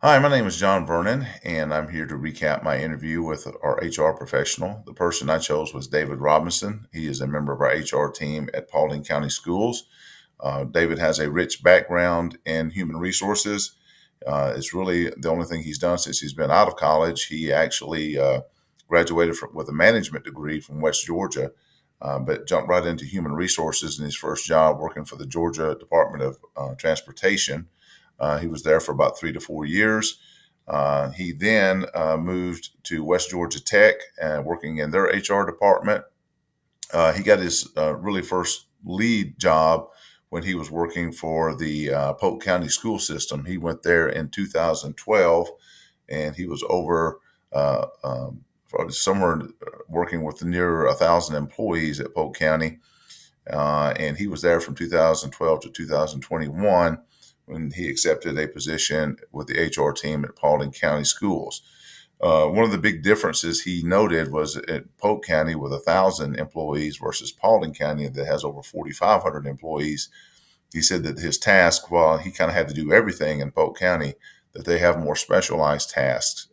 Hi, my name is Jon Vernon, and I'm here to recap my interview with our HR professional. The person I chose was David Robinson. He is a member of our HR team at Paulding County Schools. David has a rich background in human resources. It's really the only thing he's done since he's been out of college. He actually graduated with a management degree from West Georgia, but jumped right into human resources in his first job working for the Georgia Department of Transportation. He was there for about 3 to 4 years. He then moved to West Georgia Tech, working in their HR department. He got his really first lead job when he was working for the Polk County school system. He went there in 2012, and he was over probably somewhere working with near 1,000 employees at Polk County. And he was there from 2012 to 2021 when he accepted a position with the HR team at Paulding County Schools. One of the big differences he noted was at Polk County with 1,000 employees versus Paulding County that has over 4,500 employees. He said that his task, while he kind of had to do everything in Polk County, that they have more specialized tasks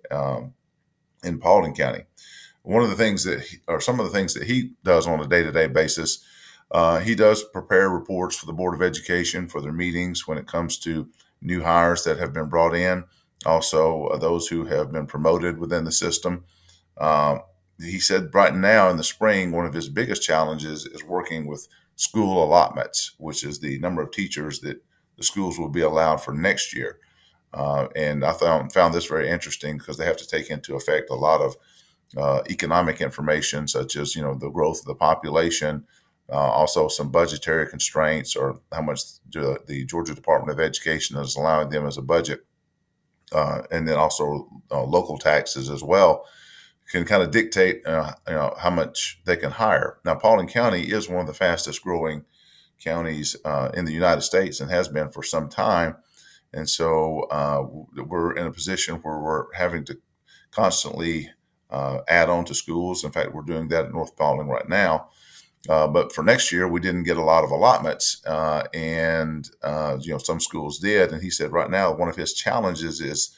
in Paulding County. One of the things or some of the things that he does on a day-to-day basis, he does prepare reports for the Board of Education for their meetings when it comes to new hires that have been brought in, also those who have been promoted within the system. He said right now in the spring, one of his biggest challenges is working with school allotments, which is the number of teachers that the schools will be allowed for next year. And I found this very interesting because they have to take into effect a lot of economic information, such as the growth of the population, also some budgetary constraints, or how much the Georgia Department of Education is allowing them as a budget, and then also local taxes as well, can kind of dictate how much they can hire. Now, Paulding County is one of the fastest growing counties in the United States and has been for some time. And so we're in a position where we're having to constantly add on to schools. In fact, we're doing that at North Paulding right now. But for next year, we didn't get a lot of allotments, and some schools did. And he said right now one of his challenges is,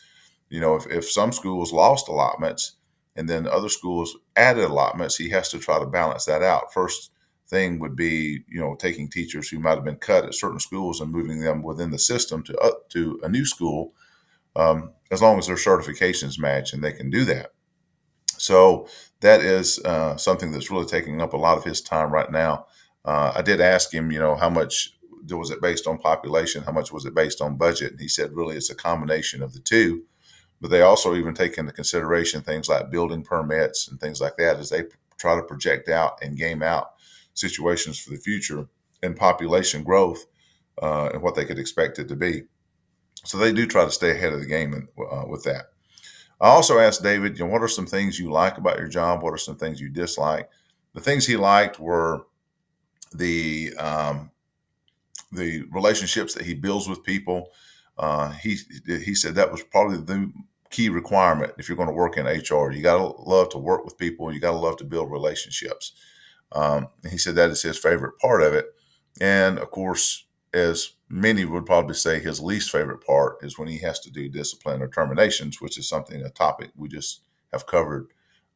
if some schools lost allotments and then other schools added allotments, he has to try to balance that out. First thing would be, taking teachers who might have been cut at certain schools and moving them within the system to a new school, as long as their certifications match, and they can do that. So that is something that's really taking up a lot of his time right now. I did ask him, how much was it based on population? How much was it based on budget? And he said, really, it's a combination of the two. But they also even take into consideration things like building permits and things like that as they try to project out and game out situations for the future and population growth and what they could expect it to be. So they do try to stay ahead of the game with that. I also asked David, what are some things you like about your job? What are some things you dislike? The things he liked were the relationships that he builds with people. He said that was probably the key requirement if you're going to work in HR. You got to love to work with people. You got to love to build relationships. He said that is his favorite part of it. And of course, as many would probably say, his least favorite part is when he has to do discipline or terminations, which is a topic we just have covered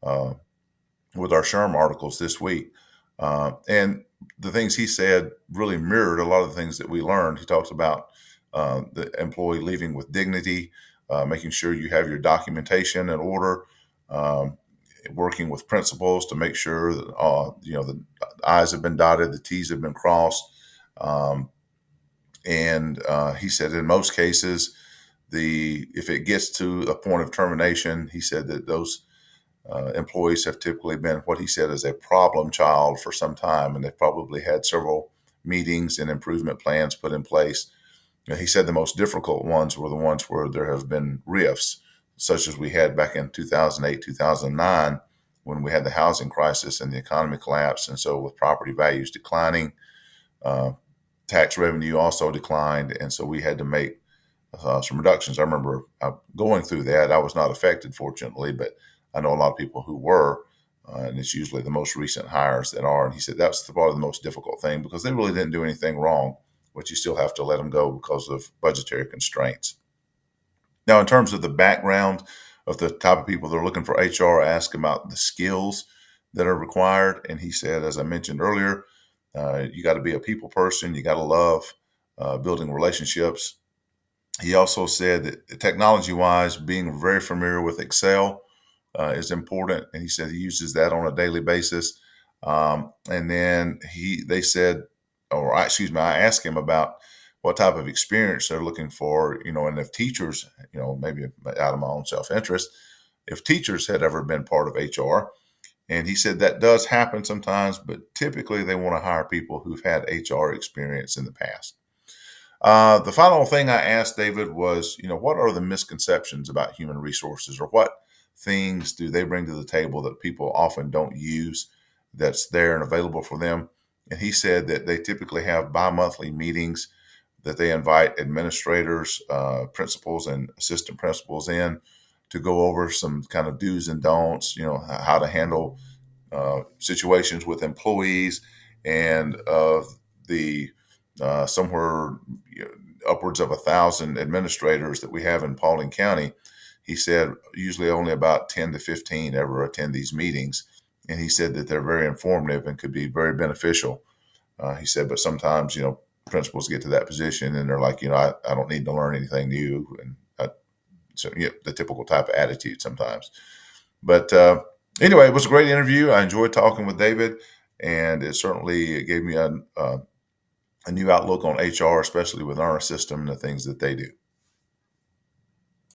with our SHRM articles this week. And the things he said really mirrored a lot of the things that we learned. He talks about the employee leaving with dignity, making sure you have your documentation in order, working with principals to make sure that the I's have been dotted, the T's have been crossed. And he said in most cases, if it gets to a point of termination, he said that those employees have typically been what he said is a problem child for some time, and they've probably had several meetings and improvement plans put in place. He said the most difficult ones were the ones where there have been rifts, such as we had back in 2008, 2009, when we had the housing crisis and the economy collapsed. And so with property values declining, tax revenue also declined. And so we had to make some reductions. I remember going through that. I was not affected, fortunately, but I know a lot of people who were, and it's usually the most recent hires that are. And he said that's probably the most difficult thing because they really didn't do anything wrong, but you still have to let them go because of budgetary constraints. Now, in terms of the background of the type of people that are looking for HR, I asked him about the skills that are required. And he said, as I mentioned earlier, you got to be a people person. You got to love building relationships. He also said that technology wise, being very familiar with Excel is important. And he said he uses that on a daily basis. And then they said, or excuse me, I asked him about what type of experience they're looking for, and if teachers, maybe out of my own self-interest, if teachers had ever been part of HR. And he said that does happen sometimes, but typically they want to hire people who've had HR experience in the past. The final thing I asked David was, what are the misconceptions about human resources, or what things do they bring to the table that people often don't use that's there and available for them? And he said that they typically have bi-monthly meetings that they invite administrators, principals, and assistant principals in to go over some kind of do's and don'ts, how to handle situations with employees, and the somewhere upwards of 1,000 administrators that we have in Paulding County. He said usually only about 10 to 15 ever attend these meetings. And he said that they're very informative and could be very beneficial. He said, but sometimes, principals get to that position and they're like, I don't need to learn anything new. And so the typical type of attitude sometimes. But anyway, it was a great interview. I enjoyed talking with David, and it certainly gave me a new outlook on HR, especially with our system and the things that they do.